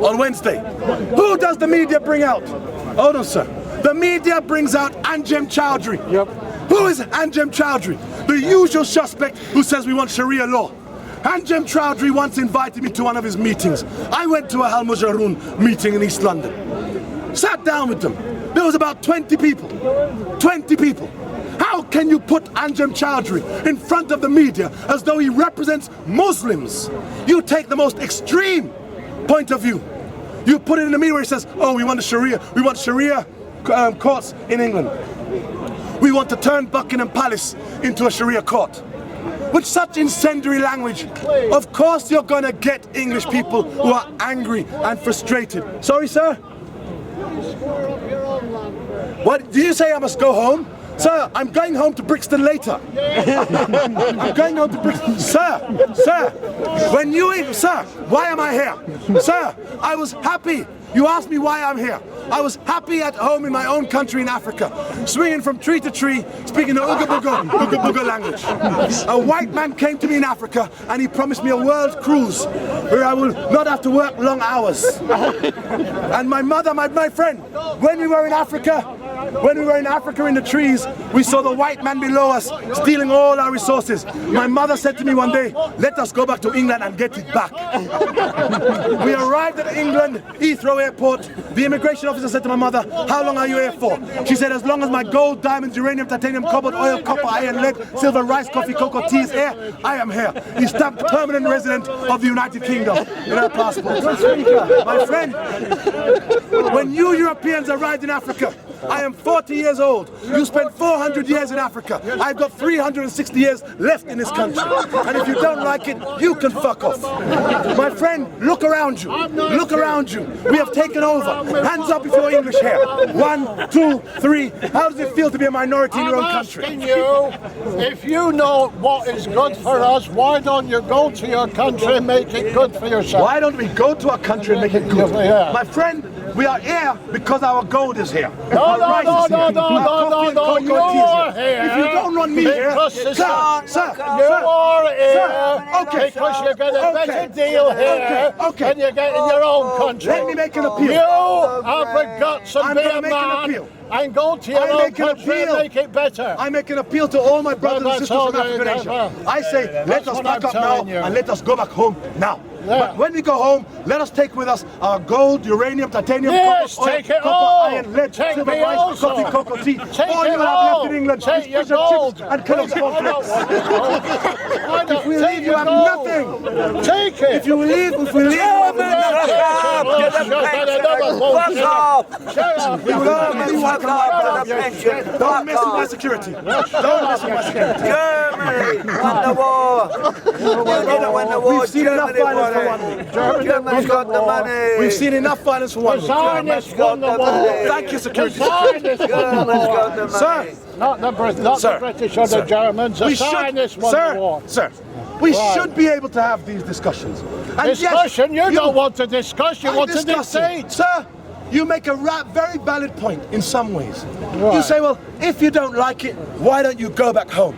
on Wednesday. Who does the media bring out? Hold on, sir. The media brings out Anjem Chowdhury. Yep. Who is Anjem Chowdhury? The usual suspect who says we want Sharia law. Anjem Chowdhury once invited me to one of his meetings. I went to a Al Mujarroon meeting in East London. Sat down with them. There was about 20 people. 20 people. How can you put Anjem Chowdhury in front of the media as though he represents Muslims? You take the most extreme point of view. You put it in the media where he says, oh, we want Sharia courts in England. We want to turn Buckingham Palace into a Sharia court. With such incendiary language, of course you're going to get English people who are angry and frustrated. Sorry, sir? What, did you say I must go home? Sir, I'm going home to Brixton later. I'm going home to Brixton. Sir, when you, sir, why am I here? Sir, I was happy. You asked me why I'm here. I was happy at home in my own country in Africa, swinging from tree to tree, speaking the Ooga Booga language. A white man came to me in Africa and he promised me a world cruise where I will not have to work long hours. And my mother, my friend, when we were in Africa in the trees, we saw the white man below us stealing all our resources. My mother said to me one day, let us go back to England and get it back. We arrived at England, Heathrow Airport. The immigration officer said to my mother, how long are you here for? She said, as long as my gold, diamonds, uranium, titanium, cobalt, oil, copper, iron, lead, silver, rice, coffee, cocoa, tea is here, I am here. He stamped permanent resident of the United Kingdom in her passport. My friend, when you Europeans arrived in Africa, I am 40 years old. You spent 400 years in Africa. I've got 360 years left in this country. And if you don't like it, you can fuck off. My friend, look around you. Look around you. We have taken over. Hands up if you're English here. 1, 2, 3. How does it feel to be a minority in your own country? I'm asking you, if you know what is good for us, why don't you go to your country and make it good for yourself? Why don't we go to our country and make it good? Yeah. My friend, we are here because our gold is here. No, you are here. If you don't want me here, you are here okay, because you get a better deal here than you get in your own country. Let me make an appeal. You have the guts to be a man and go to your own country and make it better. I make an appeal to all my brothers and sisters from African Asia. I say, let us pack up now and let us go back home now. But when we go home, let us take with us our gold, uranium, titanium, copper, oil, copper, iron, lead, silver, rice, coffee, cocoa, tea. All you have left in England is fish and chips and Kellogg's cornflakes. If we leave, you have nothing. Take it. If we leave, you have nothing. Don't mess with my security. Don't mess with my security. Germany won the war. We've seen enough violence for 1 week. Germany's got the money. We've seen enough violence for 1 week. Zionists won the war. Thank you, security. Germany's got the money. Sir, not the British or the Germans. The Zionists won the war. Sir, we should be able to have these discussions. And discussion? Yes, you don't want to discuss, you want to dictate. Sir, you make a very valid point in some ways. Right. You say, well, if you don't like it, why don't you go back home?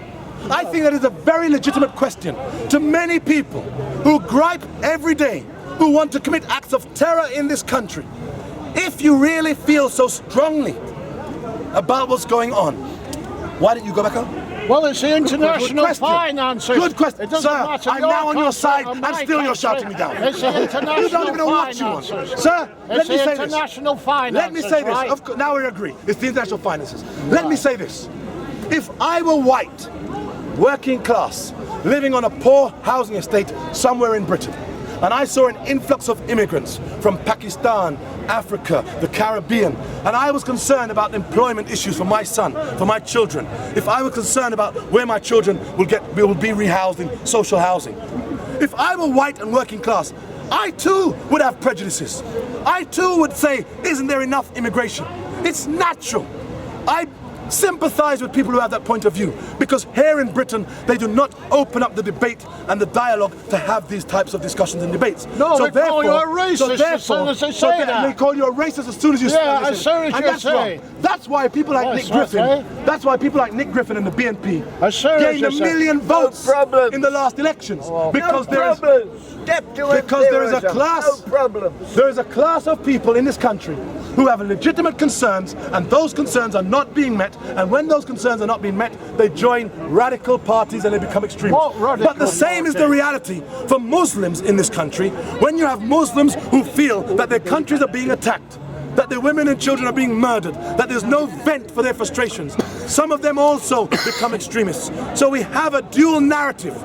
I think that is a very legitimate question to many people who gripe every day, who want to commit acts of terror in this country. If you really feel so strongly about what's going on, why don't you go back home? Well, it's the international finances. Good question. Sir, I'm now on your side and still you're shouting me down. It's the international you don't even know what you want. Sir, let me say this. International finances, let me say this. Of course, now we agree. It's the international finances. Let me say this. If I were white, working class, living on a poor housing estate somewhere in Britain, and I saw an influx of immigrants from Pakistan, Africa, the Caribbean, and I was concerned about employment issues for my son, for my children. If I were concerned about where my children will be rehoused in social housing. If I were white and working class, I too would have prejudices. I too would say, isn't there enough immigration? It's natural. I sympathize with people who have that point of view, because here in Britain they do not open up the debate and the dialogue to have these types of discussions and debates. No, they call you a racist as soon as they say that. They call you a racist as soon as you say that. Yeah, as soon as you say. That's why people like Nick Griffin. That's why people like Nick Griffin and the BNP gained 1 million votes in the last elections, because there is a class. There is a class of people in this country who have legitimate concerns, and those concerns are not being met. And when those concerns are not being met, they join radical parties and they become extremists. But the same is the reality for Muslims in this country. When you have Muslims who feel that their countries are being attacked, that their women and children are being murdered, that there's no vent for their frustrations, some of them also become extremists. So we have a dual narrative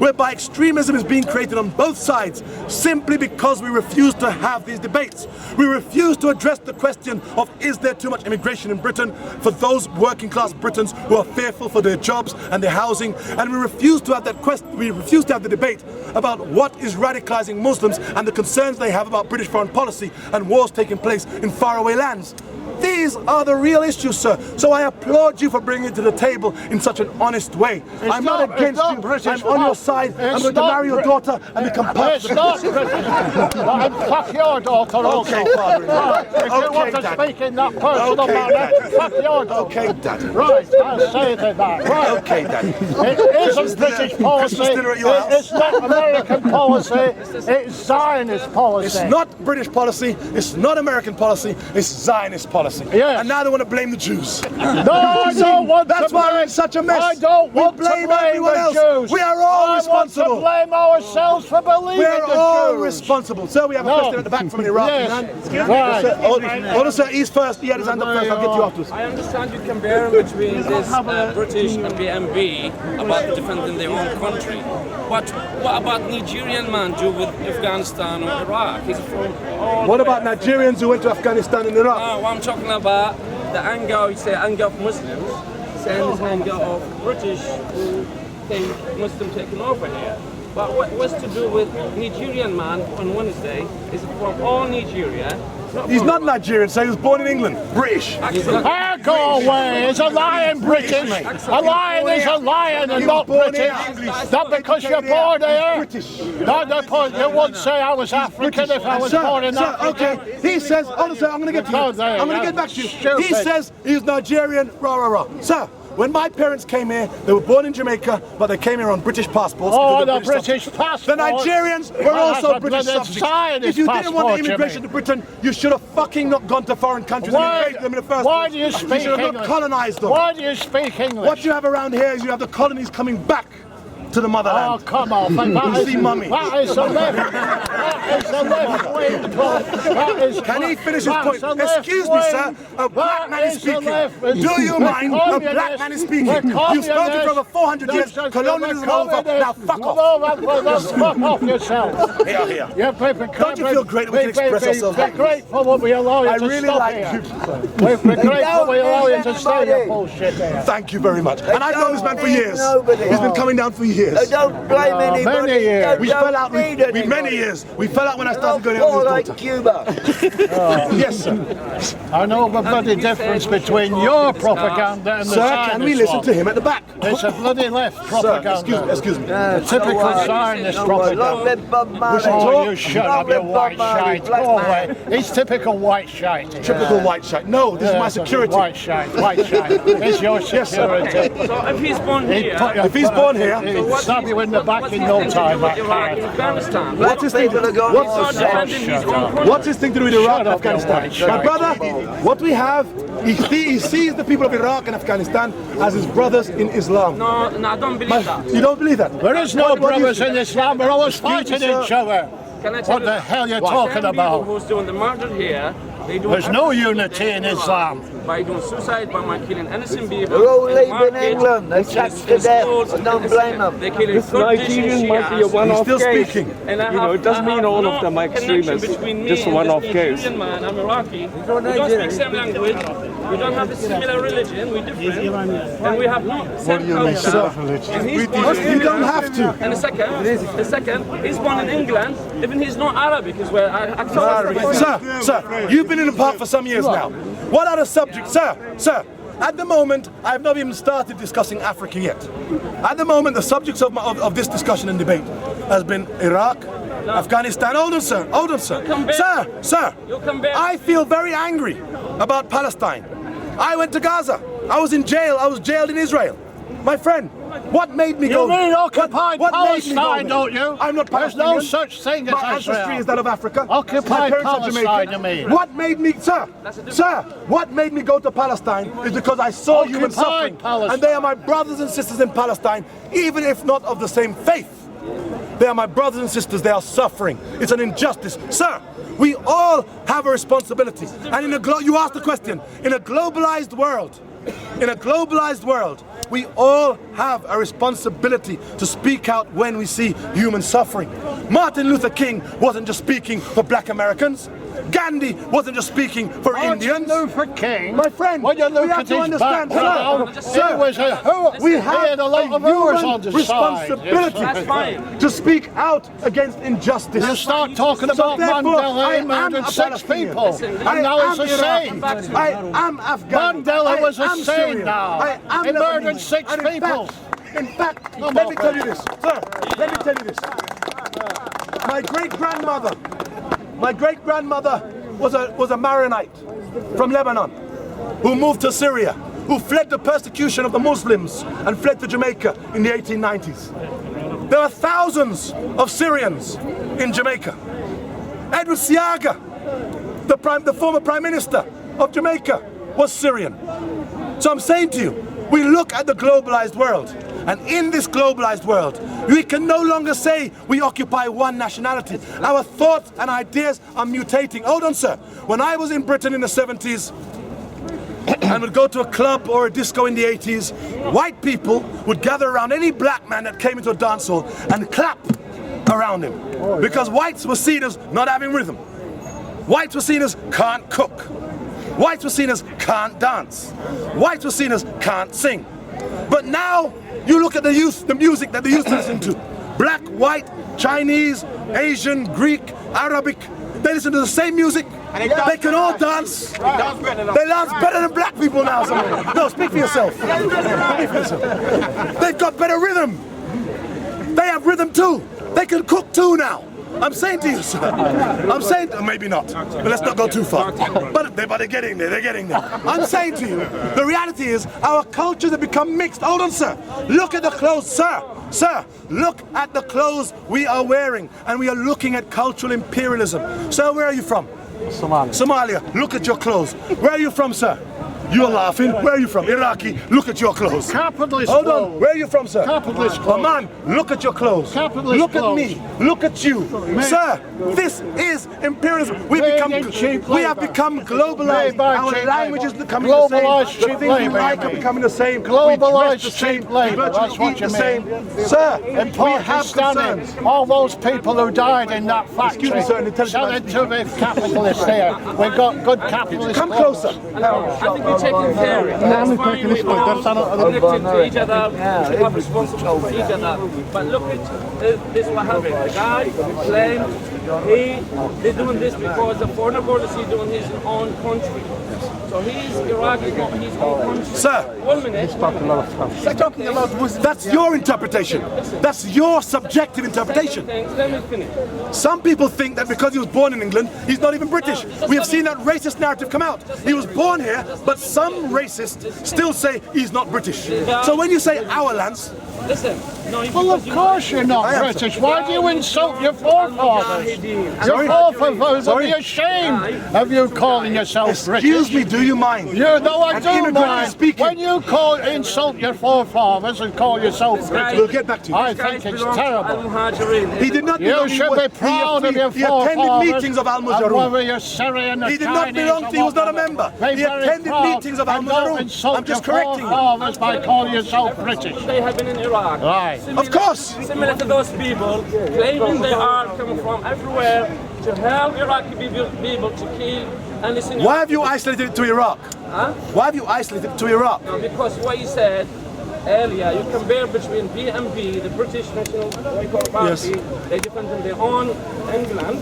whereby extremism is being created on both sides simply because we refuse to have these debates. We refuse to address the question of, is there too much immigration in Britain for those working class Britons who are fearful for their jobs and their housing, and we refuse to have that question. We refuse to have the debate about what is radicalizing Muslims and the concerns they have about British foreign policy and wars taking place in faraway lands. These are the real issues, sir. So I applaud you for bringing it to the table in such an honest way. I'm not against you. I'm on your side. I'm going to marry your daughter and become part of the... It's not British. And fuck your daughter also. Okay, Father. If you want to speak in that personal manner, fuck your daughter. Okay, Daddy. Right, I'll say that. Right. Okay, Daddy. It isn't British policy. It's not American policy. It's Zionist policy. It's not British policy. It's not American policy. It's Zionist policy. Yes. And now they want to blame the Jews. No, I don't want That's to why blame. we're in such a mess. I don't want we blame to blame everyone the else. Jews. We are all responsible. I want to blame ourselves for believing We're the all Jews. responsible. So we have a question at the back from an Iraqi man. Right. Hold on, sir. He's first. He had his hand up first. I'll get you afterwards. I understand you compare between this British and BNB about defending their own country. But what about Nigerian man do with Afghanistan or Iraq? He's from all What about Nigerians who went to Afghanistan and Iraq? what I'm talking about, the anger, you say anger of Muslims, saying this anger of British who think Muslim taking over here. But what's to do with Nigerian man on Wednesday? Is from all Nigeria? He's not Nigerian, so he was born in England. British. Go away! It's a lion, British. A lion is a lion and not British. Not because you're born here. British. Not because you wouldn't say I was African if I was born in Africa. Okay, he says, hold on, sir, I'm going to get to you. I'm going to get back to you. He says he's Nigerian, rah, rah, rah. Sir, when my parents came here, they were born in Jamaica, but they came here on British passports. Oh, the British passport. The Nigerians were also British subjects. If you didn't want the immigration to Britain, you should have fucking not gone to foreign countries and invaded them in the first place. Why do you speak English? You should have not colonized them. Why do you speak English? What you have around here is you have the colonies coming back to the motherland. Oh, come on. You see mummy. That is a left. That is a left wing. That is. Can he finish his point? Excuse me, sir. A black man is speaking. Do you mind? A black man is speaking. You've spoken for over 400 years. Colonialism is over. Now fuck off. Fuck off yourself. Here. Don't you feel great that we can express ourselves? We're grateful that we allow you I to really stop like here. you. We're grateful we allow you to stay your bullshit there. Thank you very much. And I've known this man for years. He's been coming down for years. Don't blame anybody. Many years. We fell out with many years. We fell out when I started going out with his daughter. Cuba. Yes, sir. I know the bloody difference between your propaganda and the Sir, Zionist can we listen one. to him at the back? It's a bloody left propaganda. Sir, excuse me. Typical Zionist propaganda. Oh, you shut up, you white shite. Go away. He's typical white shite. Typical white shite. No, this is my security. White shite. It's your security. So if he's born here, If he's born here, He'll stab you in the back in no time, that Iraq, card. Afghanistan. what's his thing? What's his thing to do with Iraq and up, you Afghanistan? white shite. My brother, what we have, he sees the people of Iraq and Afghanistan as his brothers in Islam. No, I don't believe that. You don't believe that? There is no What do you brothers think? in Islam. We're always fighting sir. each other. Can I tell What you, the hell you the talking same about? people who's doing the murder here, they do There's no unity in Islam. by doing suicide, by killing innocent people. They're all in leaving markets, England. They in taxed to death. schools, Don't in- blame them. They killing This Nigerian might be a He's one-off still case. speaking. It doesn't mean all of them are extremists. Just a one-off case. Man, I'm Iraqi. We don't speak the same language. We don't have the similar religion. We're different, and we have no same culture. And he's born in You don't have to. And the second, he's born in England. Even he's not Arabic, is where I Sir, you've been in the park for some years now. What are the subjects, sir? At the moment, I have not even started discussing Africa yet. At the moment, the subjects of this discussion and debate has been Iraq, Afghanistan. Hold on, sir. Hold on, sir. Sir. I feel very angry about Palestine. I went to Gaza. I was in jail. I was jailed in Israel. My friend, what made me go? You mean occupied what Palestine, don't you? I'm not There's Palestinian. no such thing as My ancestry is that of Africa. Occupied My parents are Palestine, Jamaican. you mean? What made me, sir, what made me go to Palestine is because I saw human Occupied suffering. Palestine. And they are my brothers and sisters in Palestine, even if not of the same faith. They are my brothers and sisters, they are suffering. It's an injustice. Sir, we all have a responsibility. And you asked the question, in a globalized world, we all have a responsibility to speak out when we see human suffering. Martin Luther King wasn't just speaking for black Americans. Gandhi wasn't just speaking for Indians. Martin Luther King, my friend, when you look we have at to his understand, background, sir, we we have a lot of whores on the responsibility side. to speak out against injustice. You start talking about Mandela, he murdered 6 people, and now it's a shame. I am Afghan. Mandela was a shame Syrian. now. I am He murdered Lebanese. 6 And people. In fact, let me tell you this, sir. Let me tell you this. My great grandmother was a Maronite from Lebanon who moved to Syria, who fled the persecution of the Muslims and fled to Jamaica in the 1890s. There are thousands of Syrians in Jamaica. Edward Siaga, the former Prime Minister of Jamaica, was Syrian. So I'm saying to you, we look at the globalized world, and in this globalized world, we can no longer say we occupy one nationality. Our thoughts and ideas are mutating. Hold on, sir. When I was in Britain in the 70s, and would go to a club or a disco in the 80s, white people would gather around any black man that came into a dance hall and clap around him. Because whites were seen as not having rhythm. Whites were seen as can't cook. Whites were seen as can't dance. Whites were seen as can't sing. But now, you look at the music that they used to listen to. Black, white, Chinese, Asian, Greek, Arabic. They listen to the same music. They can all dance. They dance better than black people now. No, speak for yourself. Speak for yourself. They've got better rhythm. They have rhythm too. They can cook too now. I'm saying to you, sir. I'm saying, maybe not, but let's not go too far. But they're getting there, they're getting there. I'm saying to you, the reality is our cultures have become mixed. Hold on, sir. Look at the clothes, sir. Sir, look at the clothes we are wearing, and we are looking at cultural imperialism. Sir, where are you from? Somalia. Look at your clothes. Where are you from, sir? You're laughing. Where are you from? Iraqi. Look at your clothes. Capitalist Hold clothes. on. Where are you from, sir? Capitalist clothes. Oman. Look at your clothes. Capitalist look clothes. at me. Look at you. Sir, this is imperialism. We have become globalized. Our languages are becoming the same. The things we like are becoming the same. Globalized cheap labor. That's what you mean. mean. Sir, In we have Pakistan, concerns. all those people who died in that factory, Excuse me, sir, an intelligent sell man it to the capitalists here. We've got good capitalists. Come closer. I think we're taking care. That's fine. We all connected to each other. We have responsibility for each other. But look at this what happened. The guy claimed they're doing this because the foreign policy doing his own country. So he's Iraqi, not his own country. Sir, 1 minute. that's your interpretation. That's your subjective interpretation. Let me finish. Some people think that because he was born in England, he's not even British. We have seen that racist narrative come out. He was born here, but some racists still say he's not British. So when you say our lands, Listen. No, Well, of course you're not British. Why do you insult your forefathers? Your forefathers would be ashamed of you calling yourself British. excuse me, do you mind? No, I An do immigrant mind. is speaking. When you insult your forefathers and call yourself British, We'll get back to you. I think it's terrible. He did not You belong. should be proud of your He attended forefathers. meetings of Al And Mujarroom. whether you're Syrian or He did not Chinese belong or to. He was not a whatever. member. Be He very attended proud meetings of Al and don't Mujarroom. insult I'm just your correcting you. forefathers by calling yourself British. They have been in Iraq. Right. Of course. Similar to those people claiming they are coming from everywhere to help Iraqi people to kill and listen. Why have you isolated it to Iraq? Huh? Why have you isolated it to Iraq? No, because what you said earlier, you compare between BNP, the British National Party, Yes. they defended their own England,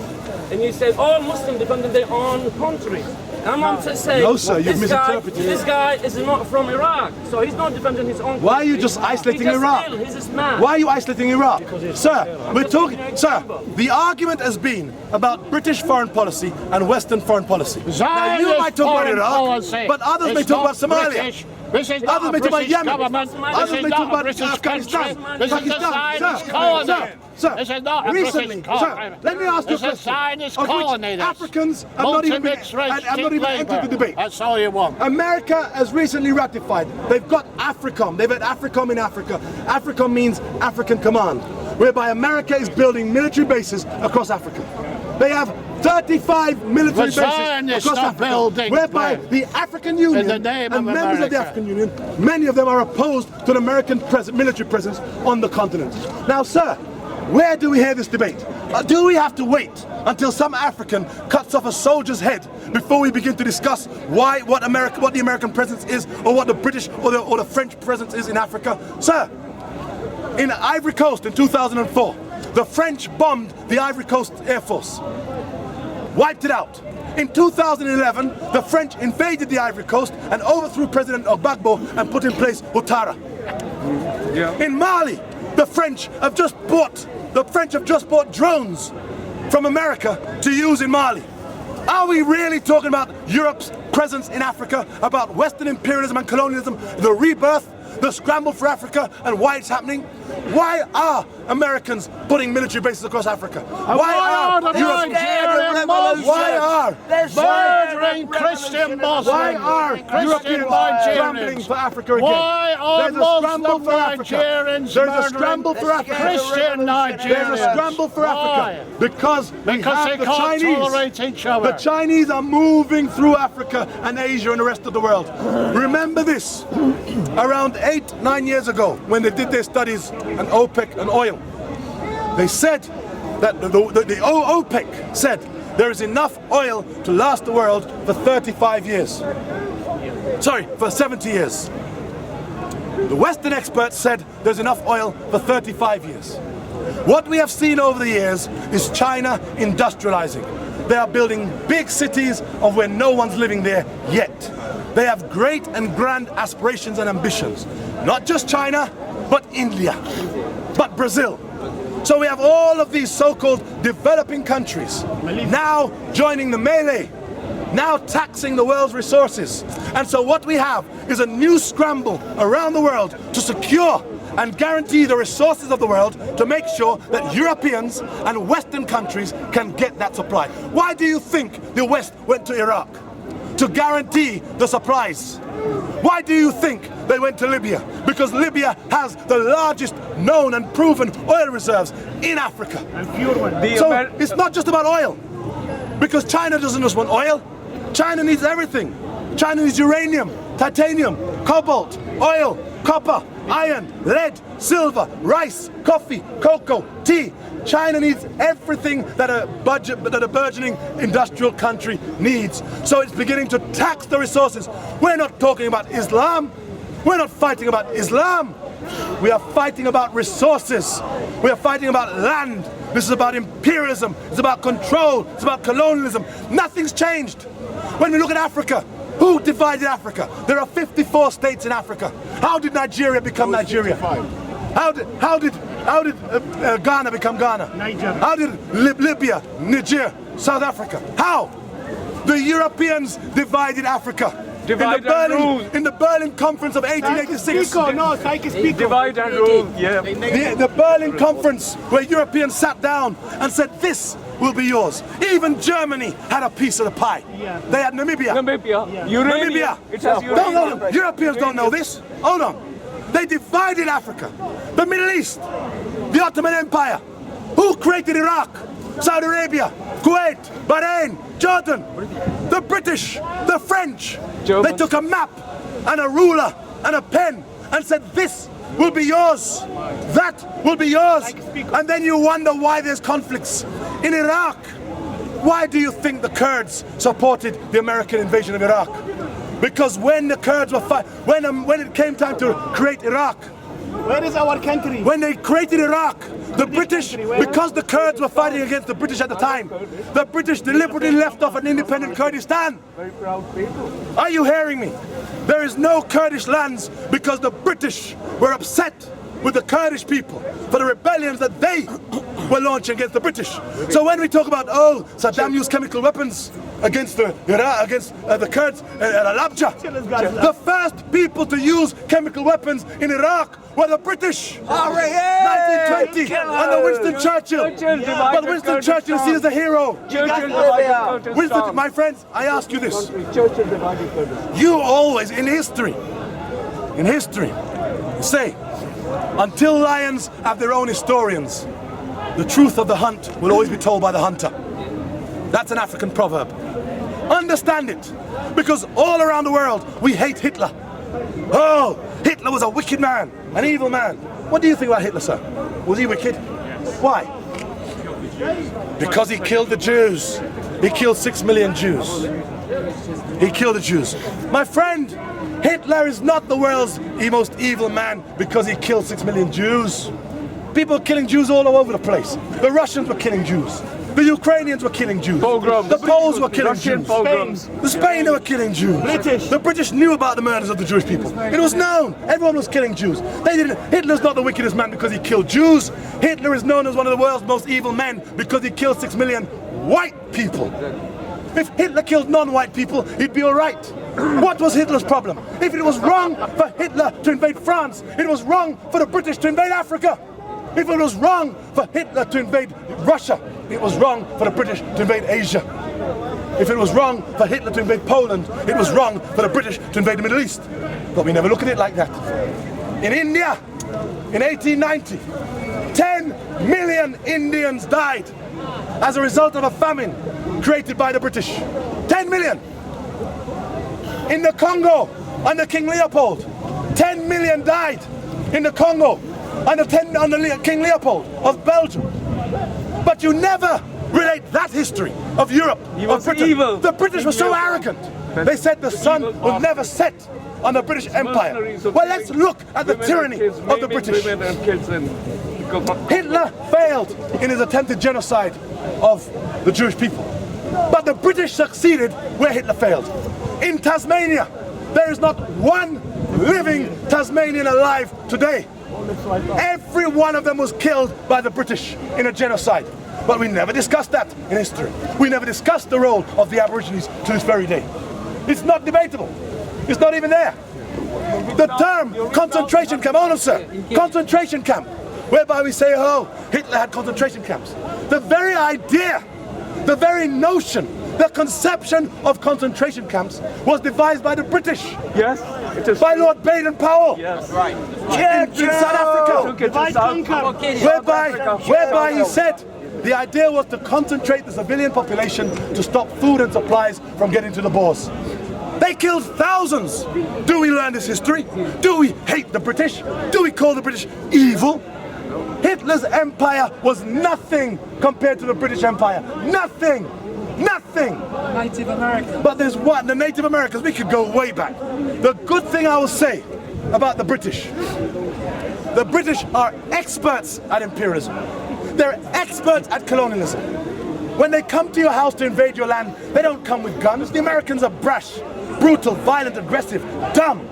and you said all Muslims defended their own country. I'm on to say, No, sir, you've misinterpreted it. This guy is not from Iraq, so he's not defending his own country. Why are you just isolating He's Iraq? Ill, he's a man. Why are you isolating Iraq? Sir, we're talking. Sir, the argument has been about British foreign policy and Western foreign policy. Now you might talk about Iraq, but others may talk about Somalia. This is not Others a may talk about British Yemen. government. Others This is may talk not a about British Afghanistan. country. This is a Zionist Sir, colony. sir, This is not a recently, British colony. sir, let me ask you a This is a question. Zionist of which colony, this. Africans have not even entered the debate. That's all you want. America has recently ratified. They've got AFRICOM. They've had AFRICOM in Africa. AFRICOM means African Command, whereby America is building military bases across Africa. They have 35 military bases across Africa, whereby the African Union and members of the African Union, many of them are opposed to an American military presence on the continent. Now, sir, where do we hear this debate? Do we have to wait until some African cuts off a soldier's head before we begin to discuss what the American presence is, or what the British or the French presence is in Africa? Sir, in Ivory Coast in 2004, the French bombed the Ivory Coast Air Force, wiped it out. In 2011, the French invaded the Ivory Coast and overthrew President Gbagbo and put in place Ouattara. In Mali, the French have just bought drones from America to use in Mali. Are we really talking about Europe's presence in Africa, about Western imperialism and colonialism, the rebirth, the scramble for Africa, and why it's happening? Why are Americans putting military bases across Africa? Why are murdering Christian Muslims? Why are Europeans scrambling for Africa again? Why are Muslim There's Nigerians a scramble for Africa. Christian Nigerians? There's a scramble for Africa because they can't tolerate each other. The Chinese are moving through Africa and Asia and the rest of the world. Remember this, around 8-9 years ago, when they did their studies on OPEC and oil, they said that the OPEC said there is enough oil to last the world for 35 years. Sorry, for 70 years. The Western experts said there's enough oil for 35 years. What we have seen over the years is China industrializing. They are building big cities of where no one's living there yet. They have great and grand aspirations and ambitions. Not just China, but India, but Brazil. So we have all of these so-called developing countries now joining the melee, now taxing the world's resources. And so what we have is a new scramble around the world to secure and guarantee the resources of the world, to make sure that Europeans and Western countries can get that supply. Why do you think the West went to Iraq? To guarantee the supplies. Why do you think they went to Libya? Because Libya has the largest known and proven oil reserves in Africa. So it's not just about oil, because China doesn't just want oil. China needs everything. China needs uranium, titanium, cobalt, oil, copper, iron, lead, silver, rice, coffee, cocoa, tea. China needs everything that a burgeoning industrial country needs. So it's beginning to tax the resources. We're not talking about Islam. We're not fighting about Islam. We are fighting about resources. We are fighting about land. This is about imperialism. It's about control. It's about colonialism. Nothing's changed. When we look at Africa, who divided Africa? There are 54 states in Africa. How did Nigeria become Nigeria? How did Ghana become Ghana? Niger. How did Libya, Niger, South Africa? How? The Europeans divided Africa. In the Berlin Conference of 1886. Divide and rule, yeah. The Berlin Conference, where Europeans sat down and said, this will be yours. Even Germany had a piece of the pie. They had Namibia. Uranium. It has uranium. Europeans don't know this. Hold on. They divided Africa. The Middle East, the Ottoman Empire. Who created Iraq? Saudi Arabia, Kuwait, Bahrain, Jordan. The British, the French. They took a map and a ruler and a pen and said, this will be yours. That will be yours. And then you wonder why there's conflicts. In Iraq, why do you think the Kurds supported the American invasion of Iraq? Because when the Kurds were when it came time to create Iraq, where is our country? When they created Iraq, The British, because the Kurds were fighting against the British at the time, the British deliberately left off an independent Kurdistan. Are you hearing me? There is no Kurdish lands because the British were upset with the Kurdish people for the rebellions that they were launching against the British. So when we talk about, oh, Saddam used chemical weapons against the Kurds at Alabja, the first people to use chemical weapons in Iraq were the British. 1920 under Winston Churchill. But Winston Churchill is seen as a hero. Winston, my friends, I ask you this. You always, in history, say, until lions have their own historians, the truth of the hunt will always be told by the hunter. That's an African proverb. Understand it, because all around the world we hate Hitler. Oh, Hitler was a wicked man, an evil man. What do you think about Hitler, sir? Was he wicked? Why? Because he killed the Jews. He killed 6 million Jews. He killed the Jews. My friend, Hitler is not the world's most evil man because he killed 6 million Jews. People were killing Jews all over the place. The Russians were killing Jews. The Ukrainians were killing Jews. Pogroms. The Poles were killing Russian Jews. pogroms. The Spain were killing Jews. The British knew about the murders of the Jewish people. It was known. Everyone was killing Jews. They didn't. Hitler's not the wickedest man because he killed Jews. Hitler is known as one of the world's most evil men because he killed 6 million white people. If Hitler killed non-white people, he'd be all right. What was Hitler's problem? If it was wrong for Hitler to invade France, it was wrong for the British to invade Africa. If it was wrong for Hitler to invade Russia, it was wrong for the British to invade Asia. If it was wrong for Hitler to invade Poland, it was wrong for the British to invade the Middle East. But we never look at it like that. In India, in 1890, 10 million Indians died as a result of a famine created by the British. 10 million! In the Congo, under King Leopold, 10 million died in the Congo under King Leopold of Belgium. But you never relate that history of Europe, of Britain. Evil. The British were so arrogant. They said the sun would never set on the British Empire. Well, let's look at the tyranny of the British. Hitler failed in his attempted genocide of the Jewish people. But the British succeeded where Hitler failed. In Tasmania, there is not one living Tasmanian alive today. Every one of them was killed by the British in a genocide. But we never discussed that in history. We never discussed the role of the Aborigines to this very day. It's not debatable. It's not even there. The term concentration camp, hold on sir, concentration camp, whereby we say, oh, Hitler had concentration camps. The very idea, the very notion, the conception of concentration camps was devised by the British. Yes, it is. By Lord Baden-Powell. Yes, right. In South Africa. Whereby he said the idea was to concentrate the civilian population to stop food and supplies from getting to the Boers. They killed thousands. Do we learn this history? Do we hate the British? Do we call the British evil? Hitler's empire was nothing compared to the British Empire. Nothing. Nothing. Native Americans. But there's one, the Native Americans, we could go way back. The good thing I will say about the British are experts at imperialism. They're experts at colonialism. When they come to your house to invade your land, they don't come with guns. The Americans are brash, brutal, violent, aggressive, dumb.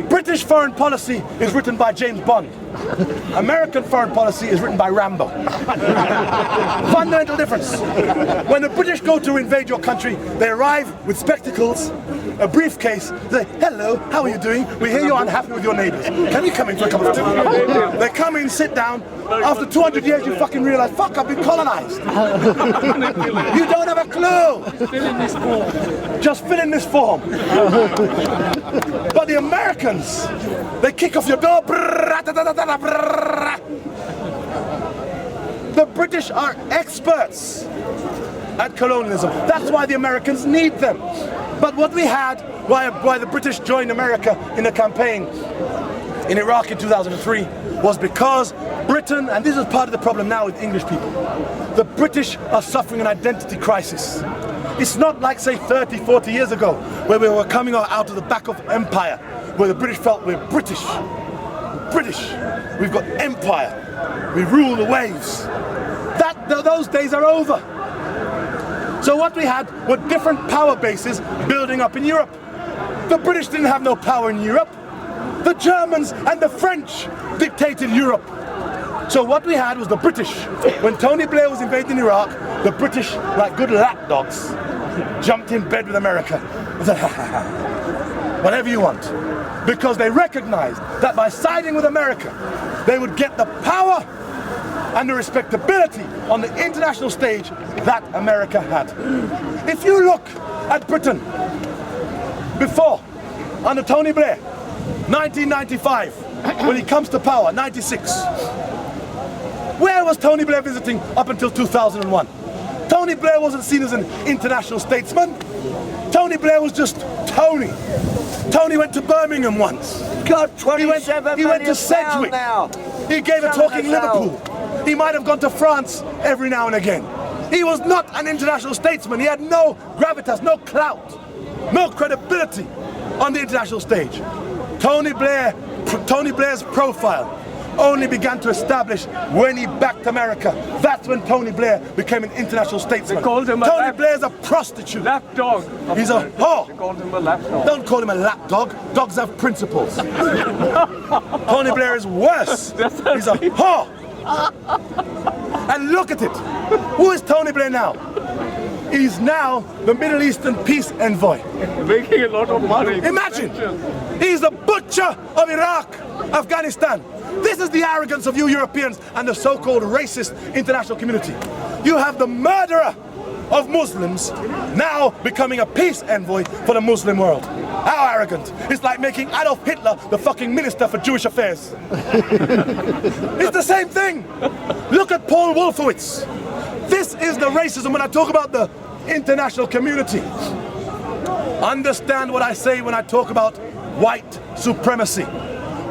British foreign policy is written by James Bond. American foreign policy is written by Rambo. Fundamental difference. When the British go to invade your country, they arrive with spectacles, a briefcase, they say, hello, how are you doing? We hear you're unhappy with your neighbors. Can you come in for a cup of tea? They come in, sit down. After 200 years, you fucking realize, fuck, I've been colonized. You don't have a clue. Fill in this form. Just fill in this form. But the Americans, they kick off your door. The British are experts at colonialism. That's why the Americans need them. But what we had, why the British joined America in the campaign in Iraq in 2003, was because Britain, and this is part of the problem now with English people, the British are suffering an identity crisis. It's not like, say, 30, 40 years ago, where we were coming out of the back of empire, where the British felt we're British. British. We've got empire. We rule the waves. Those days are over. So what we had were different power bases building up in Europe. The British didn't have no power in Europe. The Germans and the French dictated Europe. So what we had was the British. When Tony Blair was invading Iraq, the British, like good lapdogs, jumped in bed with America and said, whatever you want. Because they recognized that by siding with America, they would get the power and the respectability on the international stage that America had. If you look at Britain before, under Tony Blair, 1995, when he comes to power, 96. Where was Tony Blair visiting up until 2001? Tony Blair wasn't seen as an international statesman. Tony Blair was just Tony. Tony went to Birmingham once. Got 27 he went to million Sedgwick. now. He gave a talk in Liverpool. He might have gone to France every now and again. He was not an international statesman. He had no gravitas, no clout, no credibility on the international stage. Tony Blair's profile only began to establish when he backed America. That's when Tony Blair became an international statesman. They called him a Tony Blair's a prostitute. lapdog. He's a whore. They called him a lapdog. Don't call him a lapdog. Dogs have principles. Tony Blair is worse. He's a whore. And look at it. Who is Tony Blair now? He's now the Middle Eastern peace envoy. Making a lot of money. Imagine, he's the butcher of Iraq, Afghanistan. This is the arrogance of you Europeans and the so-called racist international community. You have the murderer of Muslims now becoming a peace envoy for the Muslim world. How arrogant. It's like making Adolf Hitler the fucking minister for Jewish affairs. It's the same thing. Look at Paul Wolfowitz. This is the racism when I talk about the international community. Understand what I say when I talk about white supremacy.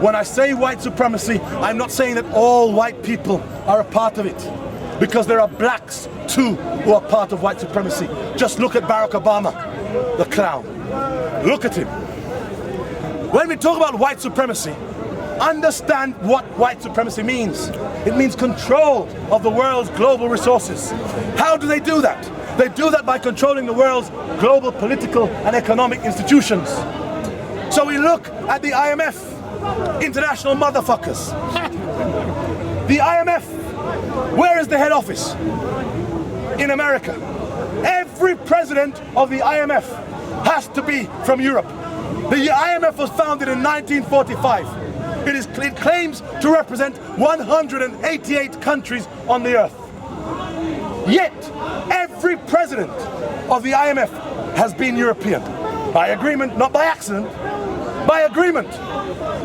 When I say white supremacy, I'm not saying that all white people are a part of it. Because there are blacks too who are part of white supremacy. Just look at Barack Obama, the clown. Look at him. When we talk about white supremacy, understand what white supremacy means. It means control of the world's global resources. How do they do that? They do that by controlling the world's global political and economic institutions. So we look at the IMF, international motherfuckers. The IMF, where is the head office? In America. Every president of the IMF has to be from Europe. The IMF was founded in 1945. It claims to represent 188 countries on the earth. Yet, every president of the IMF has been European. By agreement, not by accident. By agreement.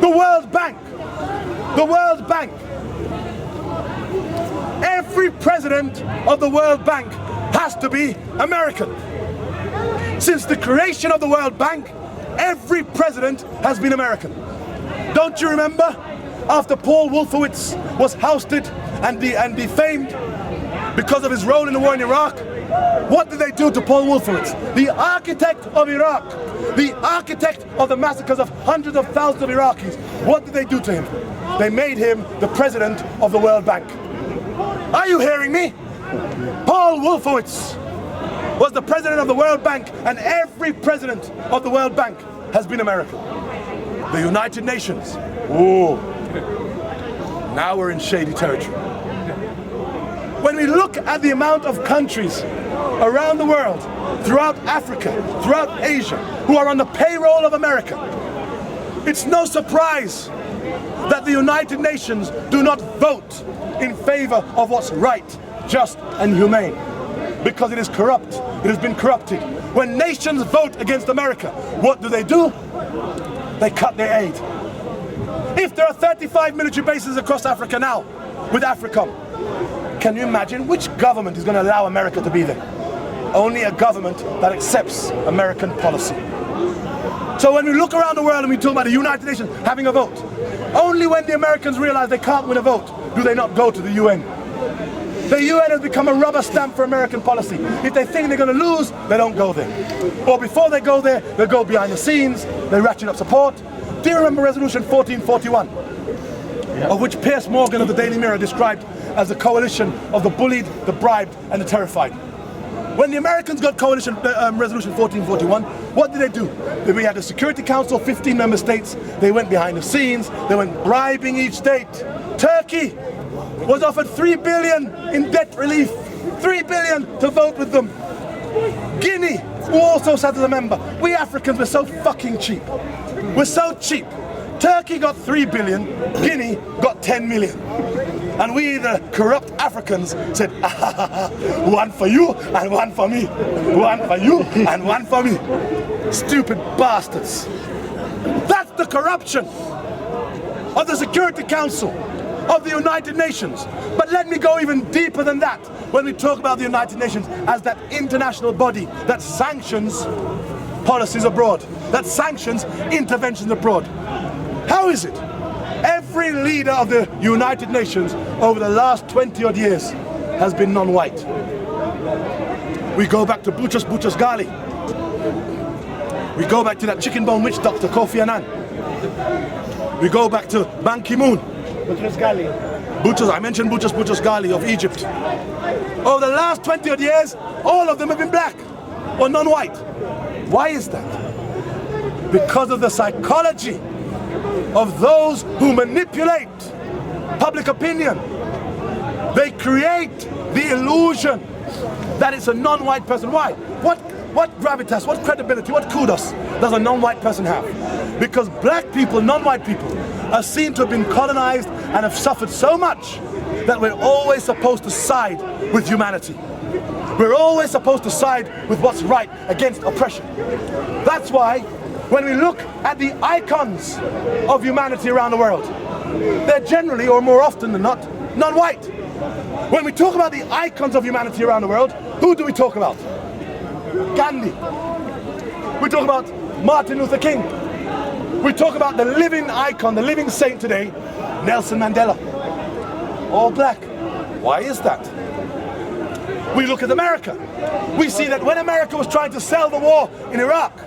The World Bank. The World Bank. Every president of the World Bank has to be American. Since the creation of the World Bank, every president has been American. Don't you remember? After Paul Wolfowitz was ousted and defamed because of his role in the war in Iraq, what did they do to Paul Wolfowitz? The architect of Iraq, the architect of the massacres of hundreds of thousands of Iraqis, what did they do to him? They made him the president of the World Bank. Are you hearing me? Paul Wolfowitz was the president of the World Bank, and every president of the World Bank has been American. The United Nations. Whoa. Now we're in shady territory. When we look at the amount of countries around the world, throughout Africa, throughout Asia, who are on the payroll of America, it's no surprise that the United Nations do not vote in favor of what's right, just, and humane. Because it is corrupt. It has been corrupted. When nations vote against America, what do? They cut their aid. If there are 35 military bases across Africa now, with AFRICOM, can you imagine which government is going to allow America to be there? Only a government that accepts American policy. So when we look around the world and we talk about the United Nations having a vote, only when the Americans realize they can't win a vote do they not go to the UN. The UN has become a rubber stamp for American policy. If they think they're going to lose, they don't go there. Or before they go there, they go behind the scenes, they ratchet up support. Do you remember Resolution 1441? of which Piers Morgan of the Daily Mirror described as the coalition of the bullied, the bribed, and the terrified. When the Americans got coalition resolution 1441, what did they do? We had a Security Council, 15 member states. They went behind the scenes. They went bribing each state. Turkey was offered $3 billion in debt relief. $3 billion to vote with them. Guinea, who also sat as a member. We Africans were so fucking cheap. We're so cheap. Turkey got $3 billion. Guinea got 10 million. And we, the corrupt Africans, said, one for you and one for me. One for you and one for me. Stupid bastards. That's the corruption of the Security Council of the United Nations. But let me go even deeper than that when we talk about the United Nations as that international body that sanctions policies abroad, that sanctions interventions abroad. How is it? Every leader of the United Nations over the last 20 odd years has been non-white. We go back to Boutros Ghali. We go back to that chicken bone witch doctor Kofi Annan. We go back to Ban Ki-moon. I mentioned Boutros Ghali of Egypt. Over the last 20 odd years, all of them have been black or non-white. Why is that? Because of the psychology of those who manipulate public opinion. They create the illusion that it's a non-white person. Why? What gravitas, what credibility, what kudos does a non-white person have? Because black people, non-white people, are seen to have been colonized and have suffered so much that we're always supposed to side with humanity. We're always supposed to side with what's right against oppression. That's why when we look at the icons of humanity around the world, they're generally, or more often than not, non-white. When we talk about the icons of humanity around the world, who do we talk about? Gandhi. We talk about Martin Luther King. We talk about the living icon, the living saint today, Nelson Mandela. All black. Why is that? We look at America. We see that when America was trying to sell the war in Iraq,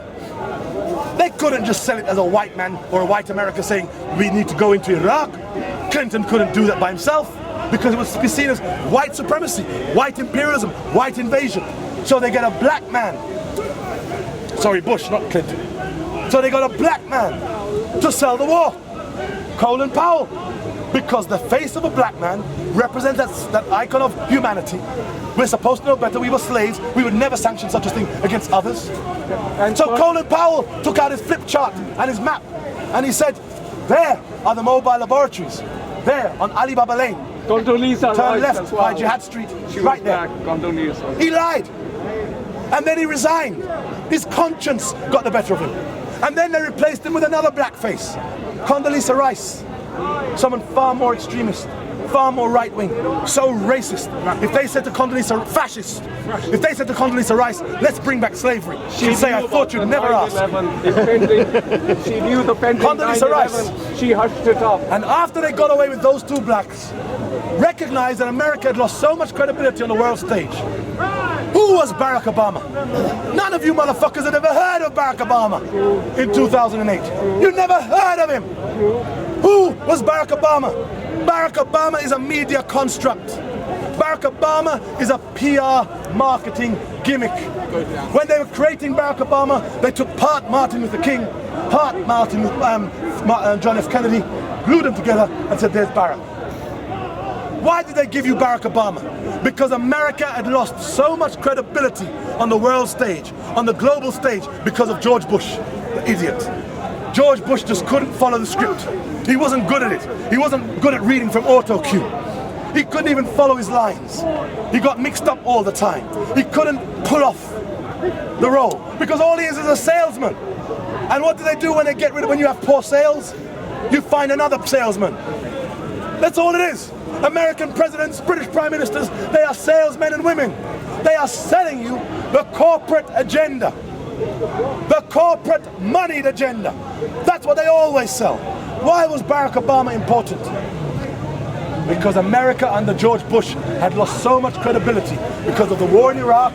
they couldn't just sell it as a white man or a white America saying we need to go into Iraq. Clinton couldn't do that by himself because it was seen as white supremacy, white imperialism, white invasion. So they get a black man. Sorry, Bush, not Clinton. So they got a black man to sell the war. Colin Powell. Because the face of a black man represents that icon of humanity. We're supposed to know better. We were slaves. We would never sanction such a thing against others. And so Colin Powell took out his flip chart and his map, and he said, there are the mobile laboratories. There on Alibaba Lane. Condoleezza Turn Rice left as well. by Jihad Street. She right was there. back. Condoleezza. He lied. And then he resigned. His conscience got the better of him. And then they replaced him with another black face. Condoleezza Rice. Someone far more extremist, far more right-wing, so racist. If they said to Condoleezza, fascist, if they said to Condoleezza Rice, let's bring back slavery, she'd say, I thought you'd never ask. She knew the pending Condoleezza 9/11. Rice. She hushed it up. And after they got away with those two blacks, recognized that America had lost so much credibility on the world stage. Who was Barack Obama? None of you motherfuckers had ever heard of Barack Obama in 2008. You never heard of him. Who was Barack Obama? Barack Obama is a media construct. Barack Obama is a PR marketing gimmick. When they were creating Barack Obama, they took part Martin Luther King, part John F. Kennedy, glued them together and said, there's Barack. Why did they give you Barack Obama? Because America had lost so much credibility on the world stage, on the global stage, because of George Bush, the idiot. George Bush just couldn't follow the script. He wasn't good at it. He wasn't good at reading from auto cue. He couldn't even follow his lines. He got mixed up all the time. He couldn't pull off the role because all he is a salesman. And what do they do when they get rid of, when you have poor sales? You find another salesman. That's all it is. American presidents, British prime ministers, they are salesmen and women. They are selling you the corporate agenda. The corporate moneyed agenda. That's what they always sell. Why was Barack Obama important? Because America under George Bush had lost so much credibility because of the war in Iraq,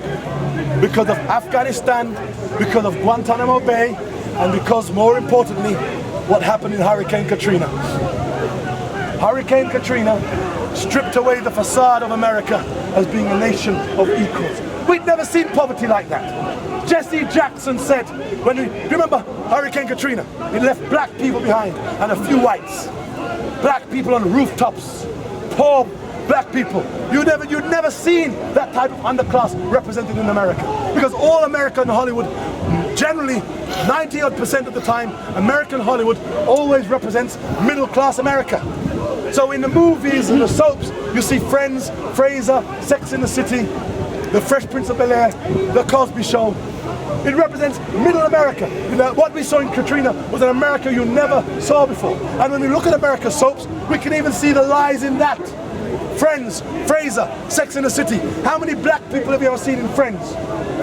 because of Afghanistan, because of Guantanamo Bay, and because, more importantly, what happened in Hurricane Katrina. Hurricane Katrina stripped away the facade of America as being a nation of equals. We'd never seen poverty like that. Jesse Jackson said, remember Hurricane Katrina? It left black people behind and a few whites. Black people on rooftops, poor black people. You'd never seen that type of underclass represented in America. Because all American Hollywood, generally 90% of the time, American Hollywood always represents middle class America. So in the movies and the soaps, you see Friends, Frasier, Sex and the City, The Fresh Prince of Bel-Air, The Cosby Show. It represents middle America. You know, what we saw in Katrina was an America you never saw before. And when we look at America's soaps, we can even see the lies in that. Friends, Frasier, Sex and the City. How many black people have you ever seen in Friends,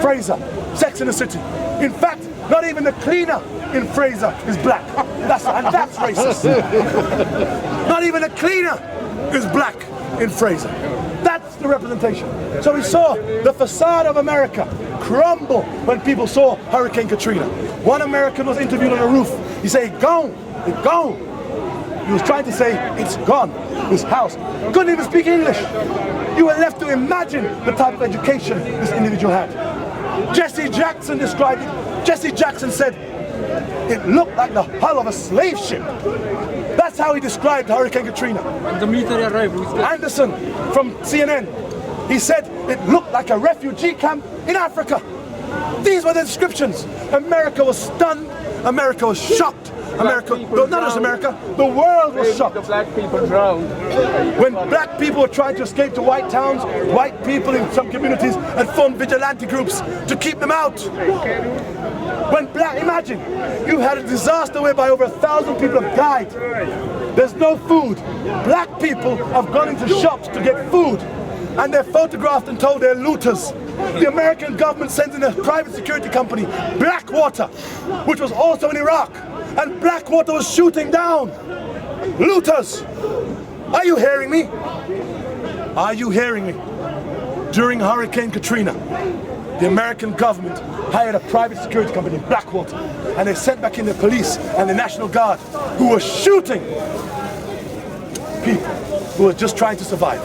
Frasier, Sex and the City? In fact, not even the cleaner in Frasier is black. That's racist. Not even the cleaner is black in Frasier. That's the representation. So we saw the facade of America crumble when people saw Hurricane Katrina. One American was interviewed on a roof. He said, gone, it's gone. He was trying to say, it's gone, this house. Couldn't even speak English. You were left to imagine the type of education this individual had. Jesse Jackson described it. Jesse Jackson said, it looked like the hull of a slave ship. That's how he described Hurricane Katrina. And the military arrived with that. Anderson from CNN, he said it looked like a refugee camp in Africa. These were the descriptions. America was stunned. America was shocked. America, not just America, the world was shocked. The black people drowned. When black people were trying to escape to white towns, white people in some communities had formed vigilante groups to keep them out. Imagine, you had a disaster whereby over 1,000 people have died. There's no food. Black people have gone into shops to get food, and they're photographed and told they're looters. The American government sends in a private security company, Blackwater, which was also in Iraq, and Blackwater was shooting down looters. Are you hearing me? Are you hearing me? During Hurricane Katrina, the American government hired a private security company, Blackwater, and they sent back in the police and the National Guard, who were shooting people who were just trying to survive.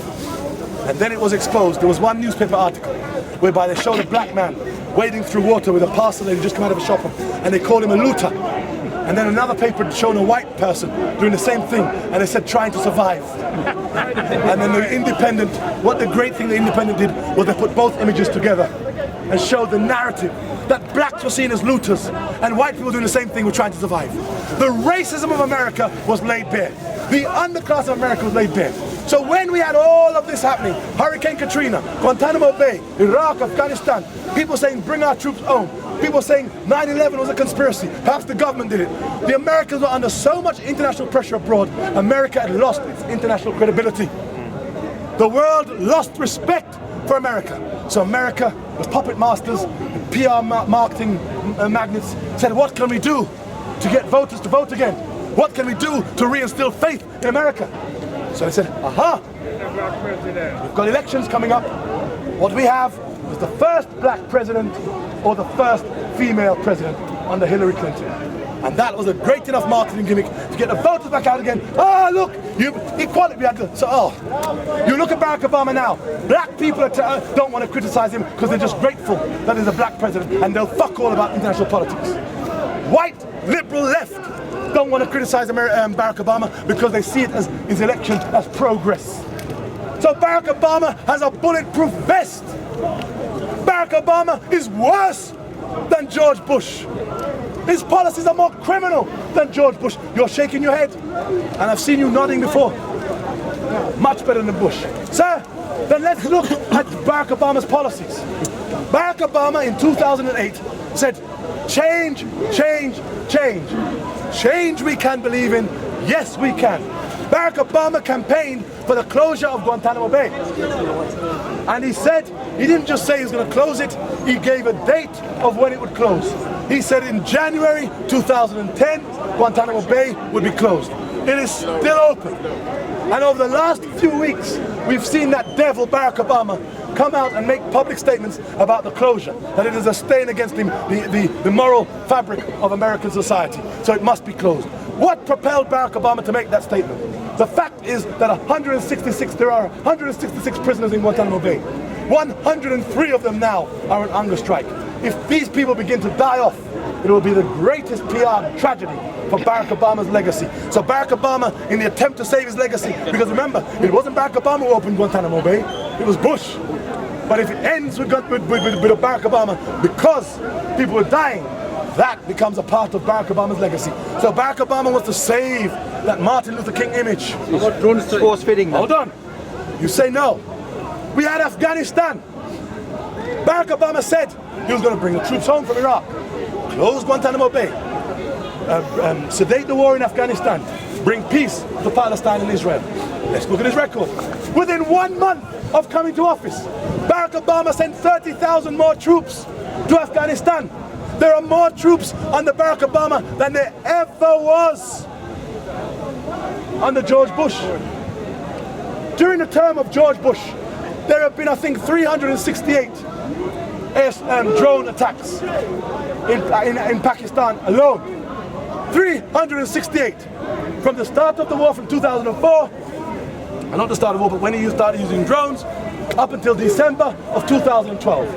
And then it was exposed. There was one newspaper article whereby they showed a black man wading through water with a parcel that had just come out of a shop, and they called him a looter. And then another paper showed a white person doing the same thing, and they said trying to survive. And then the Independent, what the great thing the Independent did was they put both images together and showed the narrative that blacks were seen as looters and white people doing the same thing were trying to survive. The racism of America was laid bare. The underclass of America was laid bare. So when we had all of this happening, Hurricane Katrina, Guantanamo Bay, Iraq, Afghanistan, people saying bring our troops home, people saying 9/11 was a conspiracy, perhaps the government did it. The Americans were under so much international pressure abroad, America had lost its international credibility. The world lost respect for America. So America, the puppet masters, the PR marketing magnates said, what can we do to get voters to vote again? What can we do to reinstill faith in America? So they said, aha, we've got elections coming up. What we have is the first black president or the first female president under Hillary Clinton. And that was a great enough marketing gimmick to get the voters back out again. Ah, look, equality. You look at Barack Obama now. Black people don't want to criticize him because they're just grateful that he's a black president, and they'll fuck all about international politics. White liberal left don't want to criticize Barack Obama because they see it as his election as progress. So Barack Obama has a bulletproof vest. Barack Obama is worse than George Bush. His policies are more criminal than George Bush. You're shaking your head, and I've seen you nodding before. Much better than Bush. Sir, then let's look at Barack Obama's policies. Barack Obama in 2008 said, change, change, change. Change we can believe in, yes we can. Barack Obama campaigned for the closure of Guantanamo Bay. And he said, he didn't just say he was going to close it, he gave a date of when it would close. He said in January 2010, Guantanamo Bay would be closed. It is still open. And over the last few weeks, we've seen that devil Barack Obama come out and make public statements about the closure, that it is a stain against the moral fabric of American society, so it must be closed. What propelled Barack Obama to make that statement? The fact is that there are 166 prisoners in Guantanamo Bay. 103 of them now are on hunger strike. If these people begin to die off, it will be the greatest PR tragedy for Barack Obama's legacy. So Barack Obama, in the attempt to save his legacy, because remember, it wasn't Barack Obama who opened Guantanamo Bay, it was Bush. But if it ends with Barack Obama because people are dying, that becomes a part of Barack Obama's legacy. So Barack Obama wants to save that Martin Luther King image. About drone force feeding. Hold on. You say no. We had Afghanistan. Barack Obama said he was going to bring the troops home from Iraq, close Guantanamo Bay, sedate the war in Afghanistan, bring peace to Palestine and Israel. Let's look at his record. Within 1 month of coming to office, Barack Obama sent 30,000 more troops to Afghanistan. There are more troops under Barack Obama than there ever was under George Bush. During the term of George Bush, there have been, I think, 368 drone attacks in Pakistan alone. 368 from the start of the war from 2004, and not the start of the war, but when he started using drones, up until December of 2012.